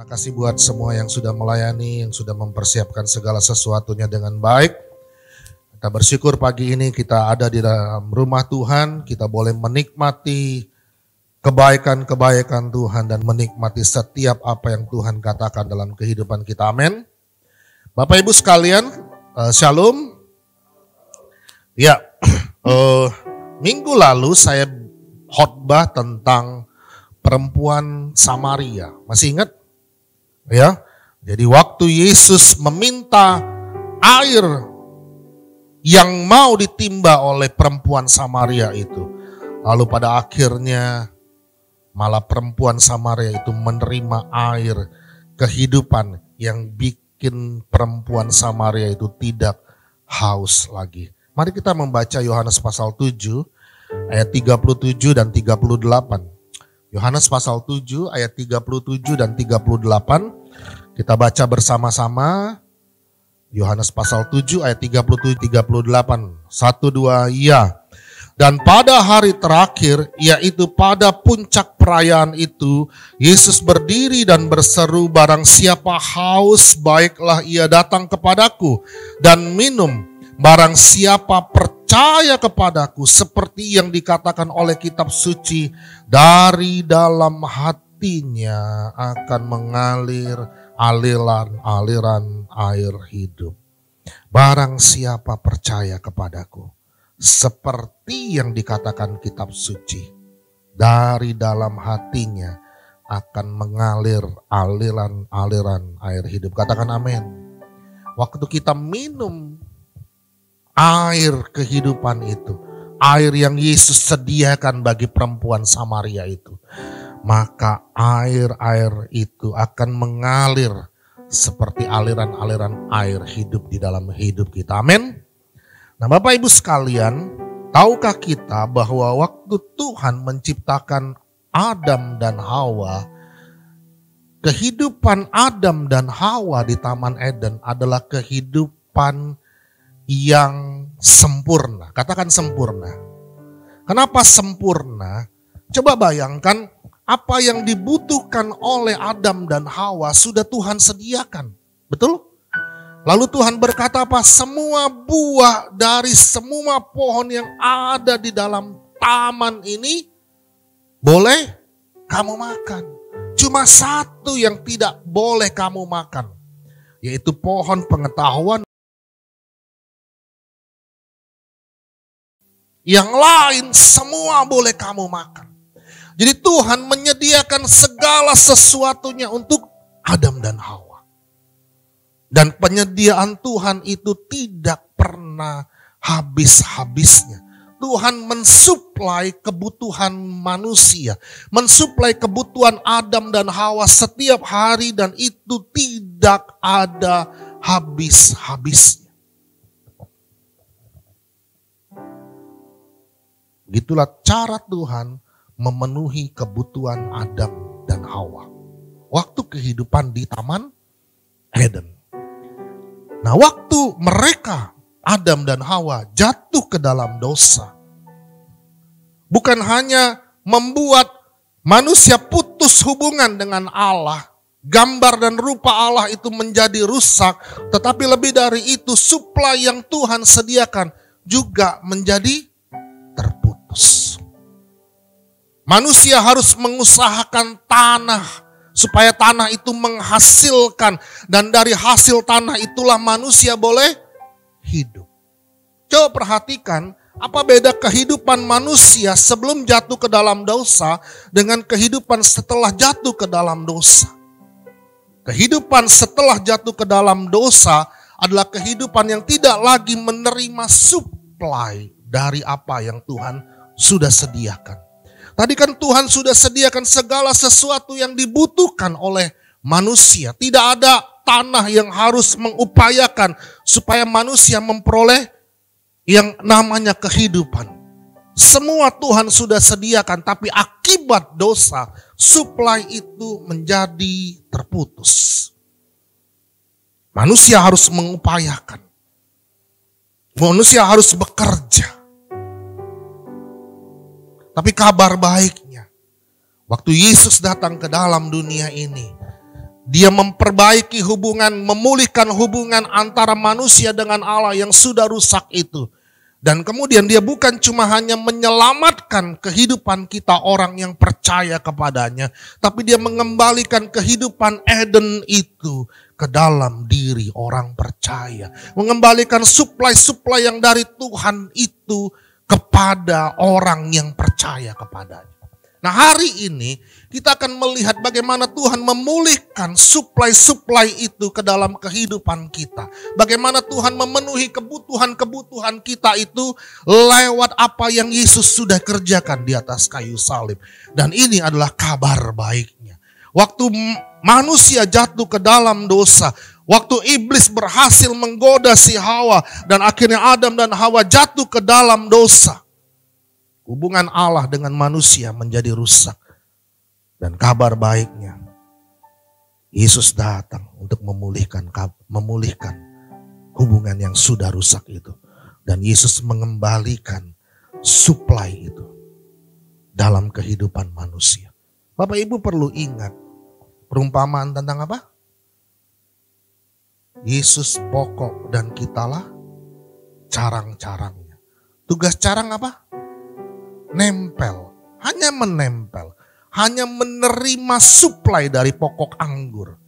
kasih buat semua yang sudah melayani, yang sudah mempersiapkan segala sesuatunya dengan baik. Kita bersyukur pagi ini kita ada di dalam rumah Tuhan, kita boleh menikmati kebaikan-kebaikan Tuhan dan menikmati setiap apa yang Tuhan katakan dalam kehidupan kita. Amin. Bapak Ibu sekalian, Shalom. Ya, minggu lalu saya khotbah tentang perempuan Samaria. Masih ingat? Ya. Jadi waktu Yesus meminta air yang mau ditimba oleh perempuan Samaria itu. Lalu pada akhirnya malah perempuan Samaria itu menerima air kehidupan yang bikin perempuan Samaria itu tidak haus lagi. Mari kita membaca Yohanes pasal 7 ayat 37 dan 38. Yohanes pasal 7 ayat 37 dan 38. Kita baca bersama-sama. Yohanes pasal 7 ayat 37 38. 1 2 ya. Dan pada hari terakhir, yaitu pada puncak perayaan itu, Yesus berdiri dan berseru, barang siapa haus, baiklah ia datang kepadaku dan minum. Barang siapa percaya kepadaku, seperti yang dikatakan oleh kitab suci, dari dalam hatinya akan mengalir aliran air hidup. Barang siapa percaya kepadaku, seperti yang dikatakan kitab suci, dari dalam hatinya akan mengalir aliran air hidup. Katakan amin. Waktu kita minum air kehidupan itu, air yang Yesus sediakan bagi perempuan Samaria itu, maka air itu akan mengalir seperti aliran air hidup di dalam hidup kita. Amin. Nah, Bapak Ibu sekalian, tahukah kita bahwa waktu Tuhan menciptakan Adam dan Hawa, kehidupan Adam dan Hawa di Taman Eden adalah kehidupan yang sempurna. Katakan sempurna. Kenapa sempurna? Coba bayangkan apa yang dibutuhkan oleh Adam dan Hawa sudah Tuhan sediakan. Betul? Lalu Tuhan berkata apa? Semua buah dari semua pohon yang ada di dalam taman ini boleh kamu makan. Cuma satu yang tidak boleh kamu makan, yaitu pohon pengetahuan. Yang lain semua boleh kamu makan. Jadi Tuhan menyediakan segala sesuatunya untuk Adam dan Hawa. Dan penyediaan Tuhan itu tidak pernah habis-habisnya. Tuhan mensuplai kebutuhan manusia, mensuplai kebutuhan Adam dan Hawa setiap hari, dan itu tidak ada habis-habisnya. Gitulah cara Tuhan memenuhi kebutuhan Adam dan Hawa waktu kehidupan di Taman Eden. Nah, waktu mereka, Adam dan Hawa, jatuh ke dalam dosa, bukan hanya membuat manusia putus hubungan dengan Allah, gambar dan rupa Allah itu menjadi rusak, tetapi lebih dari itu, suplai yang Tuhan sediakan juga menjadi terputus. Manusia harus mengusahakan tanah supaya tanah itu menghasilkan, dan dari hasil tanah itulah manusia boleh hidup. Coba perhatikan apa beda kehidupan manusia sebelum jatuh ke dalam dosa dengan kehidupan setelah jatuh ke dalam dosa. Kehidupan setelah jatuh ke dalam dosa adalah kehidupan yang tidak lagi menerima suplai dari apa yang Tuhan sudah sediakan. Tadi kan Tuhan sudah sediakan segala sesuatu yang dibutuhkan oleh manusia. Tidak ada tanah yang harus mengupayakan supaya manusia memperoleh yang namanya kehidupan. Semua Tuhan sudah sediakan, tapi akibat dosa, suplai itu menjadi terputus. Manusia harus mengupayakan. Manusia harus bekerja. Tapi kabar baiknya, waktu Yesus datang ke dalam dunia ini, Dia memperbaiki hubungan, memulihkan hubungan antara manusia dengan Allah yang sudah rusak itu. Dan kemudian dia bukan cuma hanya menyelamatkan kehidupan kita orang yang percaya kepadanya, tapi dia mengembalikan kehidupan Eden itu ke dalam diri orang percaya. Mengembalikan suplai-suplai yang dari Tuhan itu kepada orang yang percaya kepadanya. Nah, hari ini kita akan melihat bagaimana Tuhan memulihkan suplai-suplai itu ke dalam kehidupan kita. Bagaimana Tuhan memenuhi kebutuhan-kebutuhan kita itu lewat apa yang Yesus sudah kerjakan di atas kayu salib. Dan ini adalah kabar baiknya. Waktu manusia jatuh ke dalam dosa, waktu iblis berhasil menggoda si Hawa dan akhirnya Adam dan Hawa jatuh ke dalam dosa, hubungan Allah dengan manusia menjadi rusak. Dan kabar baiknya, Yesus datang untuk memulihkan hubungan yang sudah rusak itu. Dan Yesus mengembalikan suplai itu dalam kehidupan manusia. Bapak Ibu perlu ingat perumpamaan tentang apa? Yesus pokok dan kitalah carang-carangnya. Tugas carang apa? Nempel, hanya menempel, hanya menerima suplai dari pokok anggur.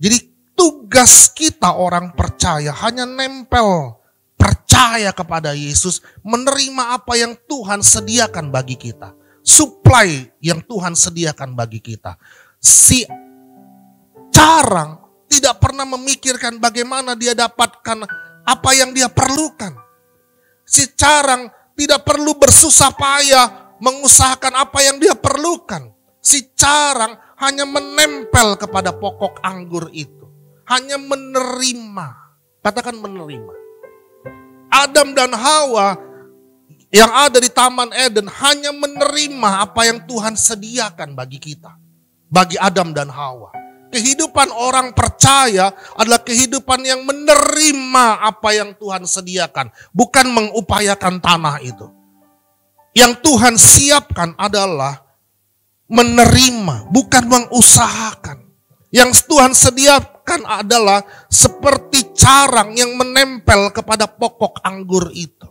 Jadi tugas kita orang percaya hanya nempel, percaya kepada Yesus, menerima apa yang Tuhan sediakan bagi kita. Suplai yang Tuhan sediakan bagi kita. Si carang tidak pernah memikirkan bagaimana dia dapatkan apa yang dia perlukan. Si carang tidak perlu bersusah payah mengusahakan apa yang dia perlukan. Si carang hanya menempel kepada pokok anggur itu. Hanya menerima. Katakan menerima. Adam dan Hawa yang ada di Taman Eden hanya menerima apa yang Tuhan sediakan bagi kita. Bagi Adam dan Hawa. Kehidupan orang percaya adalah kehidupan yang menerima apa yang Tuhan sediakan. Bukan mengupayakan tanah itu. Yang Tuhan siapkan adalah menerima, bukan mengusahakan. Yang Tuhan sediakan adalah seperti carang yang menempel kepada pokok anggur itu.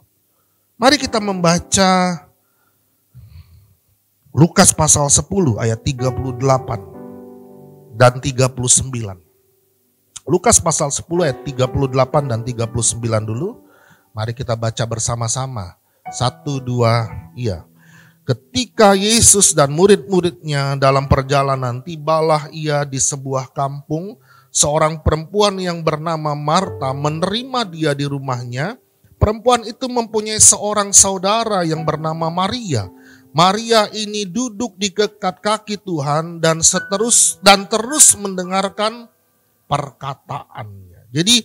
Mari kita membaca Lukas pasal 10 ayat 38. Dan 39. Lukas pasal 10 ayat 38 dan 39 dulu. Mari kita baca bersama-sama. 1, 2, iya. Ketika Yesus dan murid-muridnya dalam perjalanan, tibalah ia di sebuah kampung. Seorang perempuan yang bernama Marta menerima dia di rumahnya. Perempuan itu mempunyai seorang saudara yang bernama Maria. Maria ini duduk di dekat kaki Tuhan dan terus mendengarkan perkataannya. Jadi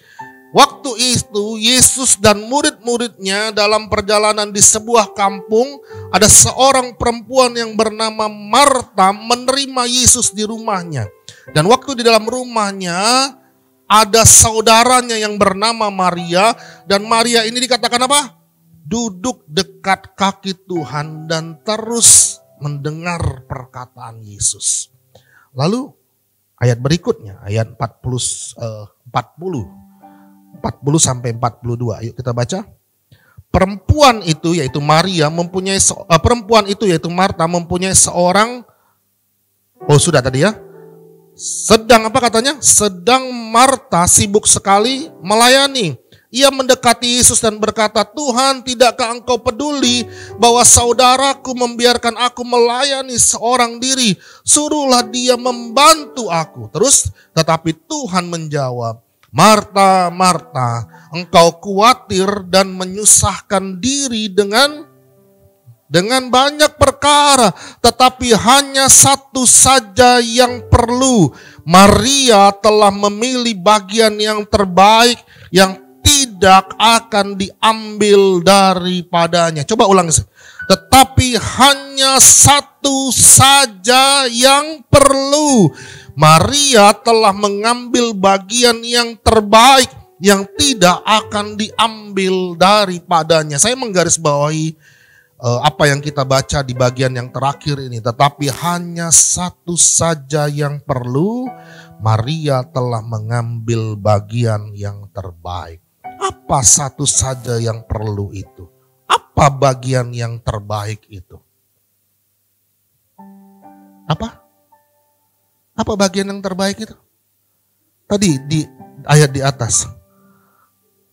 waktu itu Yesus dan murid-muridnya dalam perjalanan di sebuah kampung, ada seorang perempuan yang bernama Marta menerima Yesus di rumahnya. Dan waktu di dalam rumahnya ada saudaranya yang bernama Maria, dan Maria ini dikatakan apa? Duduk dekat kaki Tuhan dan terus mendengar perkataan Yesus. Lalu ayat berikutnya, ayat 40 sampai 42. Ayo kita baca. Perempuan itu yaitu Marta mempunyai seorang, sudah tadi ya. Sedang apa katanya? Sedang Marta sibuk sekali melayani. Ia mendekati Yesus dan berkata, Tuhan, tidakkah engkau peduli bahwa saudaraku membiarkan aku melayani seorang diri? Suruhlah dia membantu aku. Terus, tetapi Tuhan menjawab, Marta, Marta, engkau khawatir dan menyusahkan diri dengan banyak perkara, tetapi hanya satu saja yang perlu. Maria telah memilih bagian yang terbaik yang tidak akan diambil daripadanya. Coba ulang. Tetapi hanya satu saja yang perlu. Maria telah mengambil bagian yang terbaik yang tidak akan diambil daripadanya. Saya menggarisbawahi apa yang kita baca di bagian yang terakhir ini. Tetapi hanya satu saja yang perlu. Maria telah mengambil bagian yang terbaik. Apa satu saja yang perlu itu? Apa bagian yang terbaik itu? Apa? Apa bagian yang terbaik itu? Tadi di ayat di atas.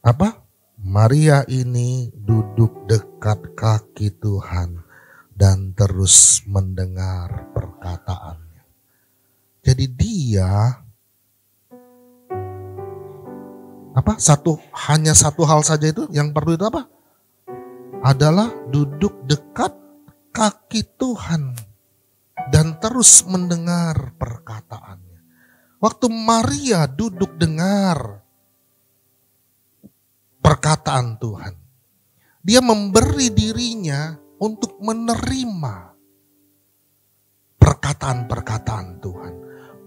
Apa? Maria ini duduk dekat kaki Tuhan dan terus mendengar perkataannya. Jadi dia hanya satu hal saja itu yang perlu itu apa? Adalah duduk dekat kaki Tuhan dan terus mendengar perkataannya. Waktu Maria duduk dengar perkataan Tuhan, dia memberi dirinya untuk menerima perkataan-perkataan Tuhan,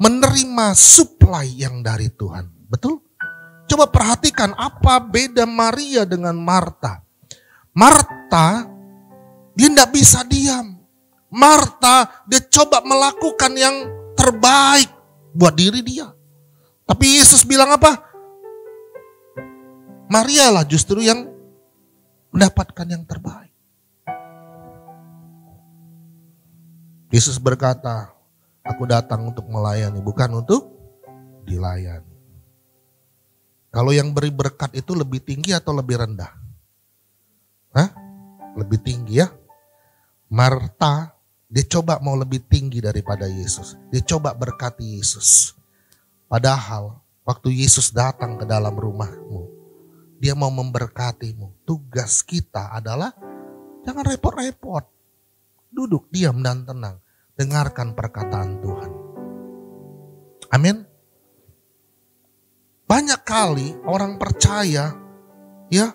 menerima supply yang dari Tuhan. Betul? Coba perhatikan apa beda Maria dengan Marta. Marta, dia tidak bisa diam. Marta, dia coba melakukan yang terbaik buat diri dia. Tapi Yesus bilang apa? Maria lah justru yang mendapatkan yang terbaik. Yesus berkata, aku datang untuk melayani, bukan untuk dilayani. Kalau yang beri berkat itu lebih tinggi atau lebih rendah? Lebih tinggi ya. Marta, dia coba mau lebih tinggi daripada Yesus. Dia coba berkati Yesus. Padahal waktu Yesus datang ke dalam rumahmu, dia mau memberkatimu. Tugas kita adalah jangan repot-repot. Duduk diam dan tenang. Dengarkan perkataan Tuhan. Amin. Banyak kali orang percaya ya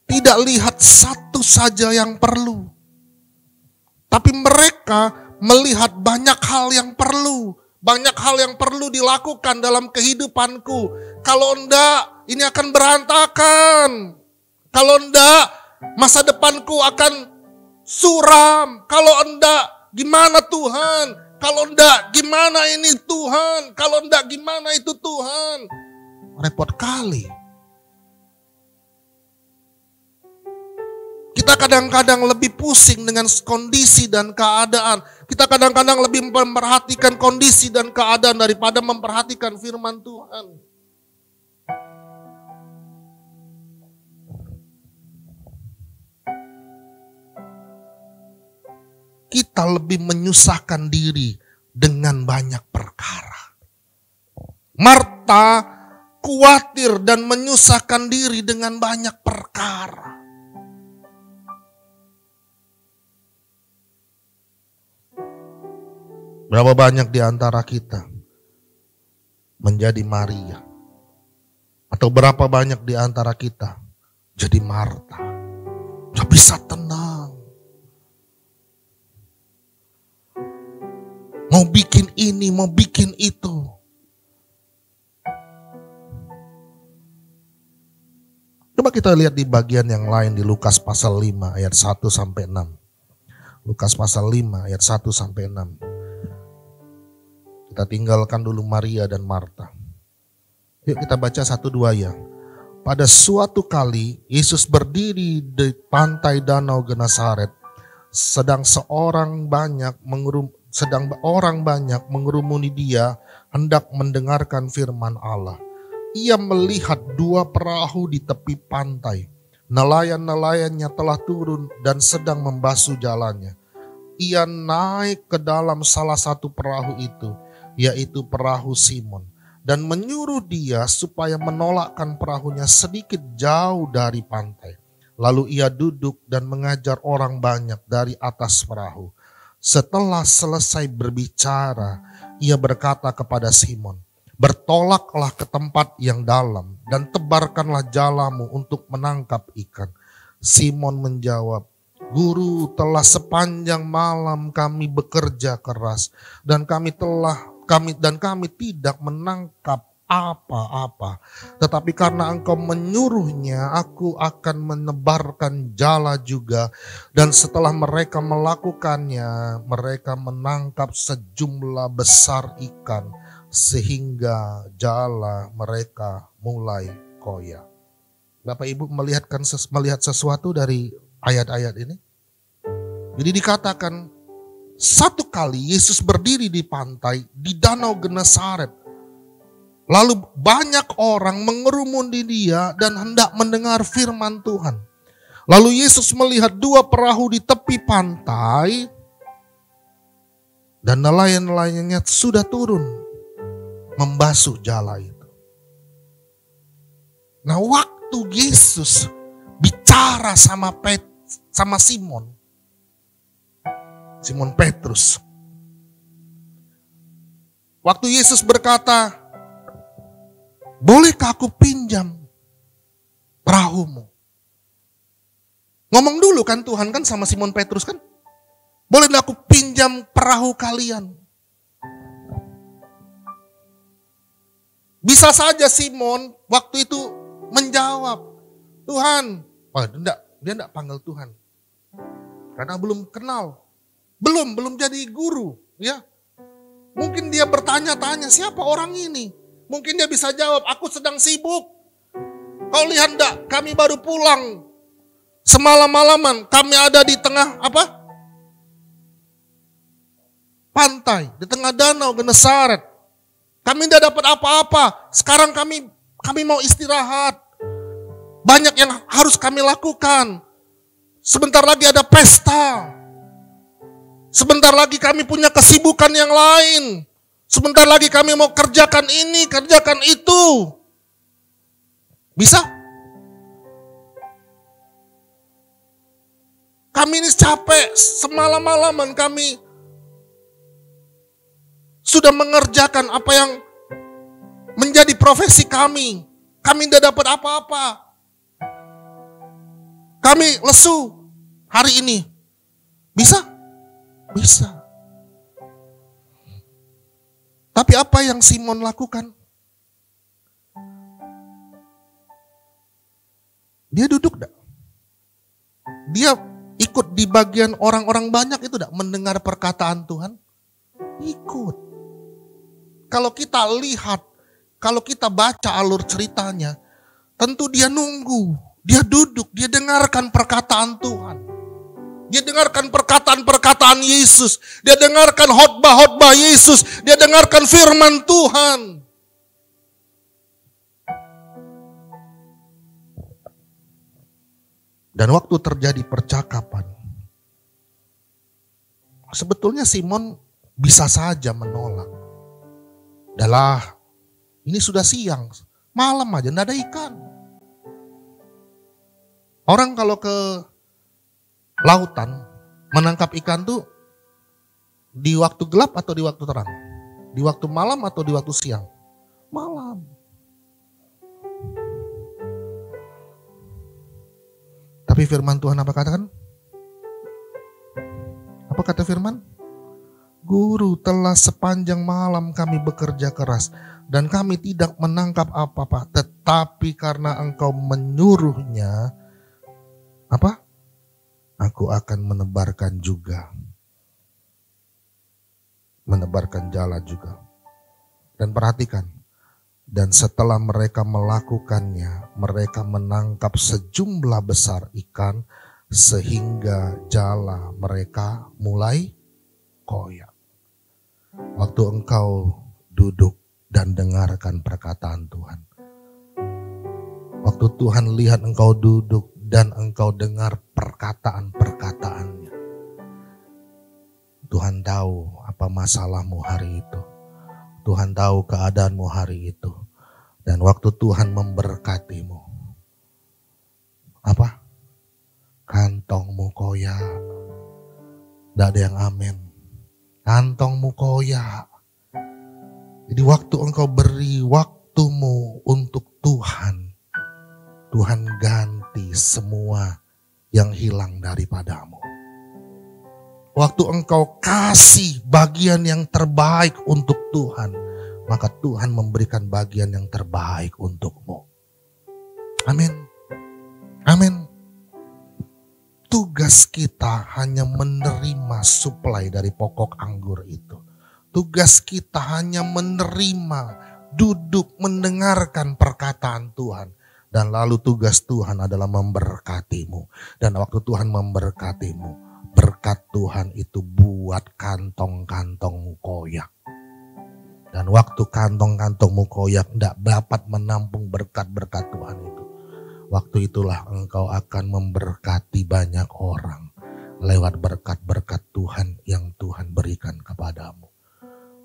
tidak lihat satu saja yang perlu. Tapi mereka melihat banyak hal yang perlu. Banyak hal yang perlu dilakukan dalam kehidupanku. Kalau enggak, ini akan berantakan. Kalau enggak, masa depanku akan suram. Kalau enggak, gimana Tuhan? Kalau enggak, gimana ini Tuhan? Kalau enggak, gimana itu Tuhan? Repot kali. Kita kadang-kadang lebih pusing dengan kondisi dan keadaan. Kita kadang-kadang lebih memperhatikan kondisi dan keadaan daripada memperhatikan firman Tuhan. Kita lebih menyusahkan diri dengan banyak perkara. Marta khawatir dan menyusahkan diri dengan banyak perkara. Berapa banyak di antara kita menjadi Maria? Atau berapa banyak di antara kita jadi Marta? Gak bisa tenang. Mau bikin ini, mau bikin itu. Coba kita lihat di bagian yang lain di Lukas pasal 5 ayat 1 sampai 6. Lukas pasal 5 ayat 1 sampai 6. Kita tinggalkan dulu Maria dan Marta. Yuk kita baca 1-2 ya. Pada suatu kali Yesus berdiri di pantai Danau Genesaret, sedang orang banyak mengerumuni dia hendak mendengarkan firman Allah. Ia melihat 2 perahu di tepi pantai. Nelayan-nelayannya telah turun dan sedang membasuh jalannya. Ia naik ke dalam salah satu perahu itu, yaitu perahu Simon, dan menyuruh dia supaya menolakkan perahunya sedikit jauh dari pantai. Lalu ia duduk dan mengajar orang banyak dari atas perahu. Setelah selesai berbicara, ia berkata kepada Simon, "Bertolaklah ke tempat yang dalam dan tebarkanlah jalamu untuk menangkap ikan." Simon menjawab, "Guru, telah sepanjang malam kami bekerja keras dan kami tidak menangkap apa-apa. Tetapi karena engkau menyuruhnya, aku akan menebarkan jala juga. Dan setelah mereka melakukannya, mereka menangkap sejumlah besar ikan, sehingga jala mereka mulai koyak. Bapak Ibu melihat sesuatu dari ayat-ayat ini? Jadi dikatakan, satu kali Yesus berdiri di pantai di Danau Genesaret. Lalu banyak orang mengerumuni dia dan hendak mendengar firman Tuhan. Lalu Yesus melihat dua perahu di tepi pantai dan nelayan-nelayannya sudah turun membasuh jala itu. Nah, waktu Yesus bicara sama Simon Petrus. Waktu Yesus berkata, bolehkah aku pinjam perahumu? Ngomong dulu kan Tuhan kan sama Simon Petrus kan. Bolehkah aku pinjam perahu kalian? Bisa saja Simon waktu itu menjawab, Tuhan. Wah, dia enggak panggil Tuhan. Karena belum kenal. Belum jadi guru, ya. Mungkin dia bertanya-tanya, siapa orang ini? Mungkin dia bisa jawab, aku sedang sibuk. Kau lihat enggak, kami baru pulang. Semalam-malaman kami ada di tengah pantai, di tengah danau Genesaret. Kami tidak dapat apa-apa. Sekarang kami mau istirahat. Banyak yang harus kami lakukan. Sebentar lagi ada pesta. Sebentar lagi kami punya kesibukan yang lain. Sebentar lagi kami mau kerjakan ini, kerjakan itu. Bisa? Kami ini capek, semalam-malaman kami sudah mengerjakan apa yang menjadi profesi kami. Kami tidak dapat apa-apa. Kami lesu hari ini. Bisa? Bisa. Tapi apa yang Simon lakukan? Dia duduk enggak? Dia ikut di bagian orang-orang banyak itu enggak mendengar perkataan Tuhan? Ikut. Kalau kita lihat, kalau kita baca alur ceritanya, tentu dia nunggu, dia duduk, dia dengarkan perkataan Tuhan. Dia dengarkan perkataan-perkataan Yesus. Dia dengarkan khotbah-khotbah Yesus. Dia dengarkan firman Tuhan. Dan waktu terjadi percakapan, sebetulnya Simon bisa saja menolak. Adalah, ini sudah siang, malam aja, tidak ada ikan. Orang kalau ke lautan, menangkap ikan tuh di waktu gelap atau di waktu terang? Di waktu malam atau di waktu siang? Malam. Tapi firman Tuhan apa katakan? Apa kata firman? Guru, telah sepanjang malam kami bekerja keras dan kami tidak menangkap apa-apa. Tetapi karena engkau menyuruhnya, apa? Aku akan menebarkan jala juga. Dan perhatikan, dan setelah mereka melakukannya, mereka menangkap sejumlah besar ikan, sehingga jala mereka mulai koyak. Waktu engkau duduk dan dengarkan perkataan Tuhan. Waktu Tuhan lihat engkau duduk dan engkau dengar perkataan-perkataannya. Tuhan tahu apa masalahmu hari itu. Tuhan tahu keadaanmu hari itu. Dan waktu Tuhan memberkatimu, apa? Kantongmu koyak. Tidak ada yang amin. Kantongmu koyak. Jadi waktu engkau beri waktumu untuk Tuhan, Tuhan ganti semua yang hilang daripadamu. Waktu engkau kasih bagian yang terbaik untuk Tuhan, maka Tuhan memberikan bagian yang terbaik untukmu. Amin. Amin. Tugas kita hanya menerima suplai dari pokok anggur itu. Tugas kita hanya menerima, duduk mendengarkan perkataan Tuhan. Dan lalu tugas Tuhan adalah memberkatimu. Dan waktu Tuhan memberkatimu, berkat Tuhan itu buat kantong-kantongmu koyak. Dan waktu kantong-kantongmu koyak tidak dapat menampung berkat-berkat Tuhan itu. Waktu itulah engkau akan memberkati banyak orang lewat berkat-berkat Tuhan yang Tuhan berikan kepadamu.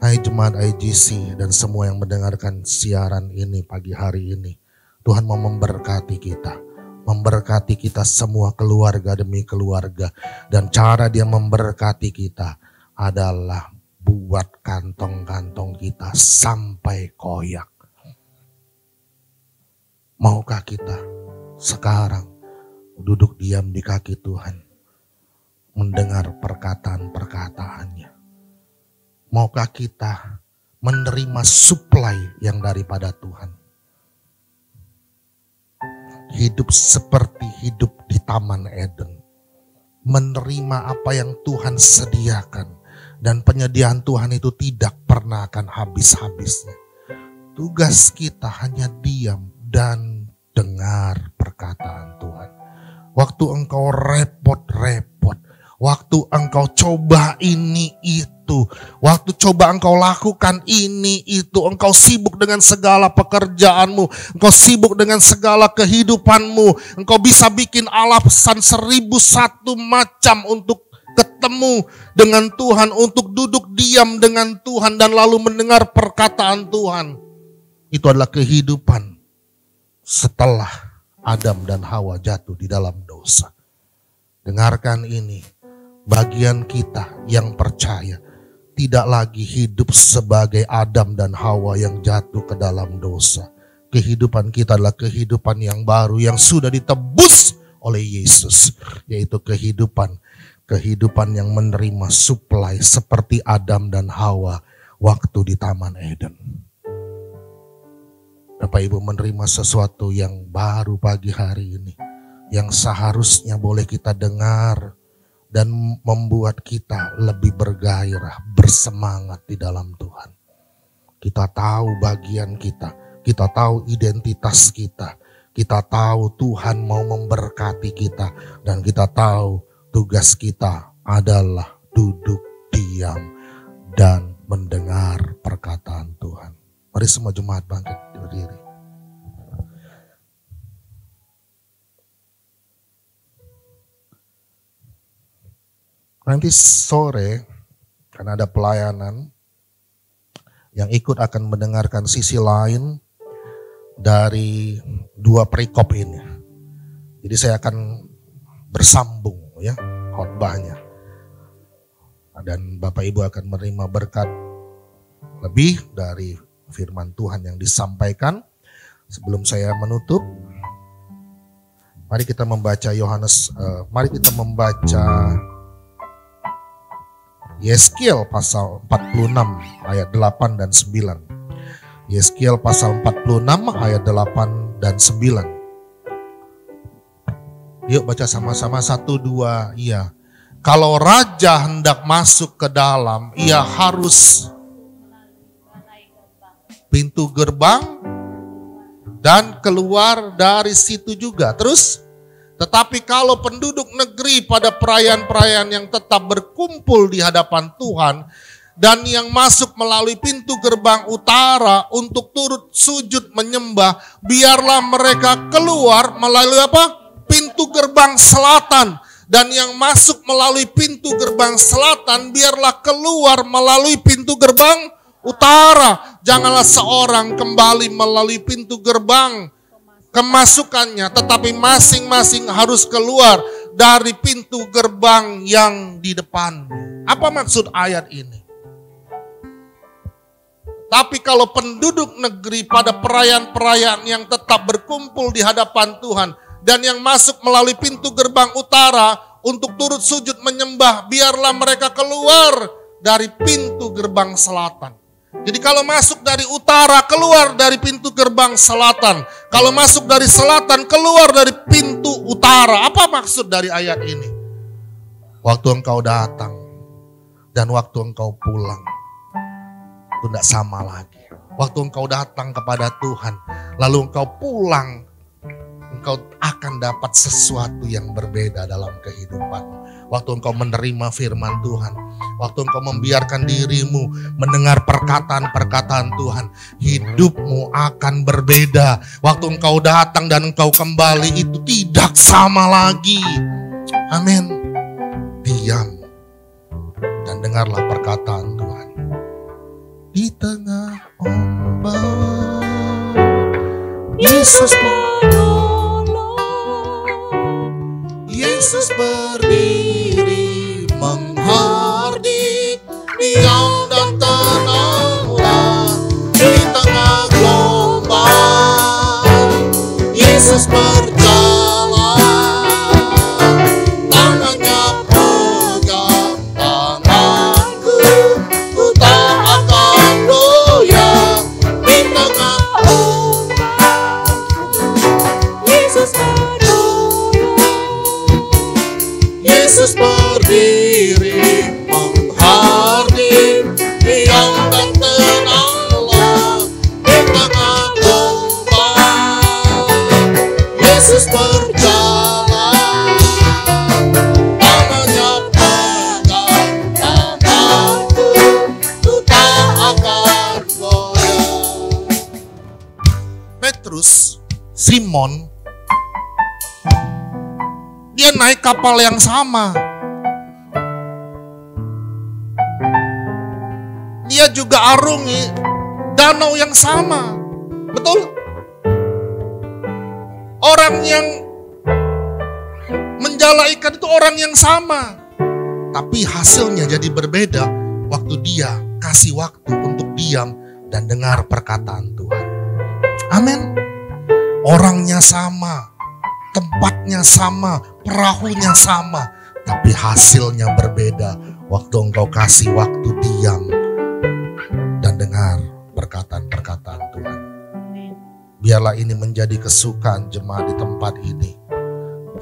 Hai jemaat IGC dan semua yang mendengarkan siaran ini pagi hari ini. Tuhan mau memberkati kita. Memberkati kita semua keluarga demi keluarga. Dan cara dia memberkati kita adalah buat kantong-kantong kita sampai koyak. Maukah kita sekarang duduk diam di kaki Tuhan, mendengar perkataan-perkataannya? Maukah kita menerima suplai yang daripada Tuhan? Hidup seperti hidup di Taman Eden. Menerima apa yang Tuhan sediakan. Dan penyediaan Tuhan itu tidak pernah akan habis-habisnya. Tugas kita hanya diam dan dengar perkataan Tuhan. Waktu engkau repot-repot, waktu engkau coba ini itu, waktu coba engkau lakukan ini itu, engkau sibuk dengan segala pekerjaanmu, engkau sibuk dengan segala kehidupanmu, engkau bisa bikin alasan 1001 macam untuk ketemu dengan Tuhan, untuk duduk diam dengan Tuhan dan lalu mendengar perkataan Tuhan. Itu adalah kehidupan setelah Adam dan Hawa jatuh di dalam dosa. Dengarkan ini, bagian kita yang percaya tidak lagi hidup sebagai Adam dan Hawa yang jatuh ke dalam dosa. Kehidupan kita adalah kehidupan yang baru yang sudah ditebus oleh Yesus, yaitu kehidupan yang menerima suplai seperti Adam dan Hawa waktu di Taman Eden. Bapak Ibu menerima sesuatu yang baru pagi hari ini, yang seharusnya boleh kita dengar dan membuat kita lebih bergairah, bersemangat di dalam Tuhan. Kita tahu bagian kita tahu identitas kita tahu Tuhan mau memberkati kita, dan kita tahu tugas kita adalah duduk diam dan mendengar perkataan Tuhan. Mari semua jemaat bangkit berdiri. Nanti sore karena ada pelayanan yang ikut akan mendengarkan sisi lain dari 2 perikop ini. Jadi saya akan bersambung ya khotbahnya. Dan Bapak Ibu akan menerima berkat lebih dari firman Tuhan yang disampaikan. Sebelum saya menutup, mari kita membaca Yeskiel pasal 46 ayat 8 dan 9. Yeskiel pasal 46 ayat 8 dan 9. Yuk baca sama-sama 1, 2, iya. Kalau raja hendak masuk ke dalam, ia harus pintu gerbang dan keluar dari situ juga. Terus, tetapi kalau penduduk negeri pada perayaan-perayaan yang tetap berkumpul di hadapan Tuhan dan yang masuk melalui pintu gerbang utara untuk turut sujud menyembah, biarlah mereka keluar melalui apa? Pintu gerbang selatan, dan yang masuk melalui pintu gerbang selatan biarlah keluar melalui pintu gerbang utara. Janganlah seorang kembali melalui pintu gerbang kemasukannya, tetapi masing-masing harus keluar dari pintu gerbang yang di depan. Apa maksud ayat ini? Tapi kalau penduduk negeri pada perayaan-perayaan yang tetap berkumpul di hadapan Tuhan dan yang masuk melalui pintu gerbang utara untuk turut sujud menyembah, biarlah mereka keluar dari pintu gerbang selatan. Jadi kalau masuk dari utara, keluar dari pintu gerbang selatan. Kalau masuk dari selatan, keluar dari pintu utara. Apa maksud dari ayat ini? Waktu engkau datang dan waktu engkau pulang, itu tidak sama lagi. Waktu engkau datang kepada Tuhan, lalu engkau pulang, engkau akan dapat sesuatu yang berbeda dalam kehidupan. Waktu engkau menerima firman Tuhan, waktu engkau membiarkan dirimu mendengar perkataan-perkataan Tuhan, hidupmu akan berbeda. Waktu engkau datang dan engkau kembali, itu tidak sama lagi. Amin. Diam dan dengarlah perkataan Tuhan. Di tengah ombak, Yesus menolong. Yesus berdiri menghardik, diam dan tenanglah di tengah gelombang. Yesus berjalan, tangannya pegang tanganku, ku tak akan goyah di tengah ombak. Yesus Yesus berdiri menghardik, diam dan tenanglah di tengah gelombang. Yesus berjalan, tangannya pegang tanganku, ku tak akan goyah. Petrus, Simon, dia naik kapal yang sama. Dia juga arungi danau yang sama. Betul? Orang yang menjala ikan itu orang yang sama. Tapi hasilnya jadi berbeda waktu dia kasih waktu untuk diam dan dengar perkataan Tuhan. Amin. Orangnya sama, tempatnya sama, perahunya sama, tapi hasilnya berbeda waktu engkau kasih waktu diam dan dengar perkataan-perkataan Tuhan. Biarlah ini menjadi kesukaan jemaat di tempat ini.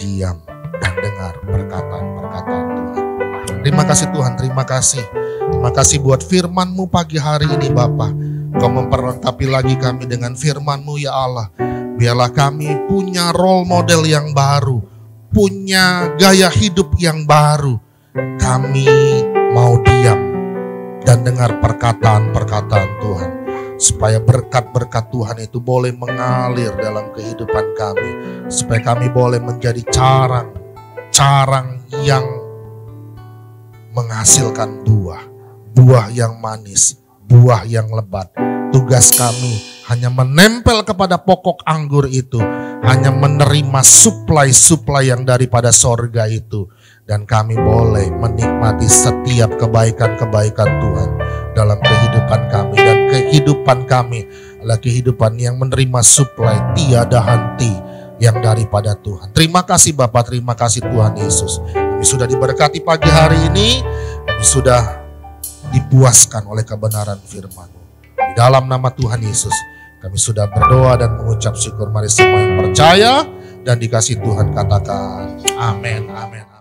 Diam dan dengar perkataan-perkataan Tuhan. Terima kasih Tuhan, terima kasih. Terima kasih buat firman-Mu pagi hari ini Bapa. Kau memperlengkapi lagi kami dengan firman-Mu ya Allah. Biarlah kami punya role model yang baru, punya gaya hidup yang baru. Kami mau diam dan dengar perkataan-perkataan Tuhan. Supaya berkat-berkat Tuhan itu boleh mengalir dalam kehidupan kami. Supaya kami boleh menjadi carang yang menghasilkan buah. Buah yang manis, buah yang lebat. Tugas kami hanya menempel kepada pokok anggur itu, hanya menerima suplai-suplai yang daripada sorga itu. Dan kami boleh menikmati setiap kebaikan-kebaikan Tuhan dalam kehidupan kami. Dan kehidupan kami adalah kehidupan yang menerima suplai tiada henti yang daripada Tuhan. Terima kasih Bapak, terima kasih Tuhan Yesus. Kami sudah diberkati pagi hari ini, kami sudah dipuaskan oleh kebenaran firman-Mu. Di dalam nama Tuhan Yesus, kami sudah berdoa dan mengucap syukur. Mari semua yang percaya dan dikasih Tuhan katakan amin, amin.